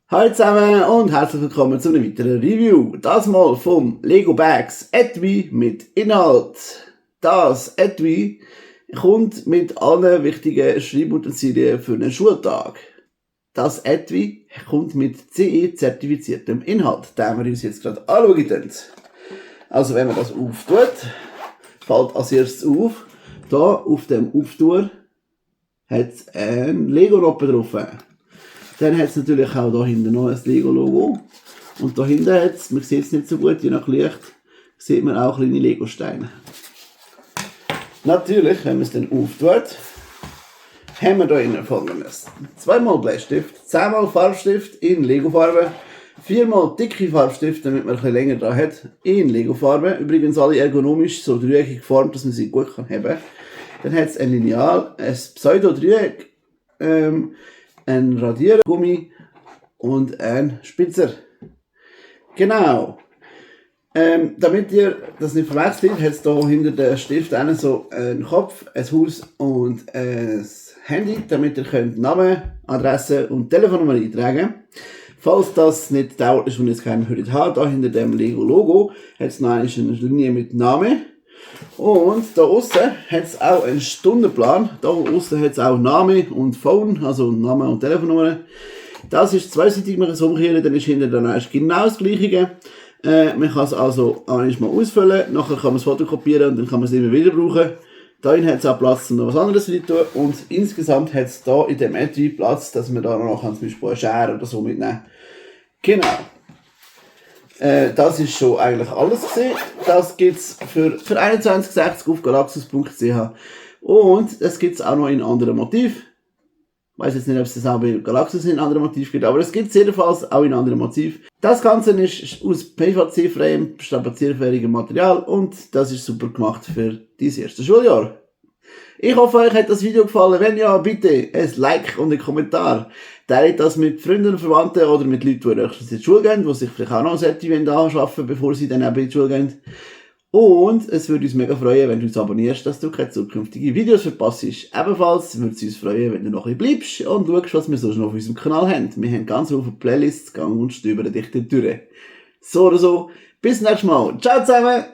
Hallo zusammen und herzlich willkommen zu einem weiteren Review. Das mal vom Lego Bags Etui mit Inhalt. Das Etui kommt mit allen wichtigen Schreibutensilien für einen Schultag. Das Etui kommt mit CE-zertifiziertem Inhalt, den wir uns jetzt gerade anschauen. Also wenn man das auftut, fällt als erstes auf, da auf dem Auftuer hat es ein Lego-Noppen drauf. Dann hat es natürlich auch da hinten noch ein Lego-Logo. Und da hinten hat es, man sieht es nicht so gut, je nach Licht, sieht man auch kleine Lego-Steine. Natürlich, wenn man es dann auftut, haben wir da innen folgendes: 2x Bleistift, 10x Farbstift in Lego-Farbe, 4x dicke Farbstift, damit man ein bisschen länger da hat, in Lego-Farbe. Übrigens alle ergonomisch so dreieckig geformt, dass man sie gut kann haben. Dann hat es ein Lineal, ein Pseudo-Dreieck, ein Radiergummi und ein Spitzer. Genau. Damit ihr das nicht verwechselt, hat es hier hinter dem Stift so einen Kopf, ein Haus und ein Handy, damit ihr könnt Namen, Adresse und Telefonnummer eintragen könnt. Falls das nicht dauert ist und jetzt keinen Hürde hat, da hinter dem Lego-Logo hat es noch eine Linie mit Namen. Und da außen hat es auch einen Stundenplan. Da außen hat es auch Name und Phone, also Name und Telefonnummer. Das ist zweiseitig, man kann es umkehren, dann ist hinter dann genau das Gleiche. Man kann es also einmal ausfüllen, nachher kann man es fotokopieren und dann kann man es immer wieder brauchen. Da hat es auch Platz, um noch was anderes rein zu tun. Und insgesamt hat es da in dem Etui Platz, dass man da noch zum Beispiel eine Schere oder so mitnehmen kann. Genau. Das ist schon eigentlich alles gewesen. Das gibt es für 21,60 auf galaxus.ch. Und es gibt es auch noch in anderen Motiv. Ich weiss jetzt nicht, ob es das auch bei Galaxus in anderen Motiv gibt, aber es gibt es jedenfalls auch in anderen Motiv. Das Ganze ist aus PVC-freiem, strapazierfähigem Material und das ist super gemacht für dein erstes Schuljahr. Ich hoffe, euch hat das Video gefallen. Wenn ja, bitte ein Like und ein Kommentar. Teilt das mit Freunden und Verwandten oder mit Leuten, die nächstes in die Schule gehen, die sich vielleicht auch noch anschaffen, bevor sie dann eben in die Schule gehen. Und es würde uns mega freuen, wenn du uns abonnierst, dass du keine zukünftigen Videos verpasst. Ebenfalls würde es uns freuen, wenn du noch ein bisschen bleibst und schaust, was wir sonst noch auf unserem Kanal haben. Wir haben ganz viele Playlists, gang und stöbern dich durch. So oder so. Bis nächstes Mal. Ciao zusammen!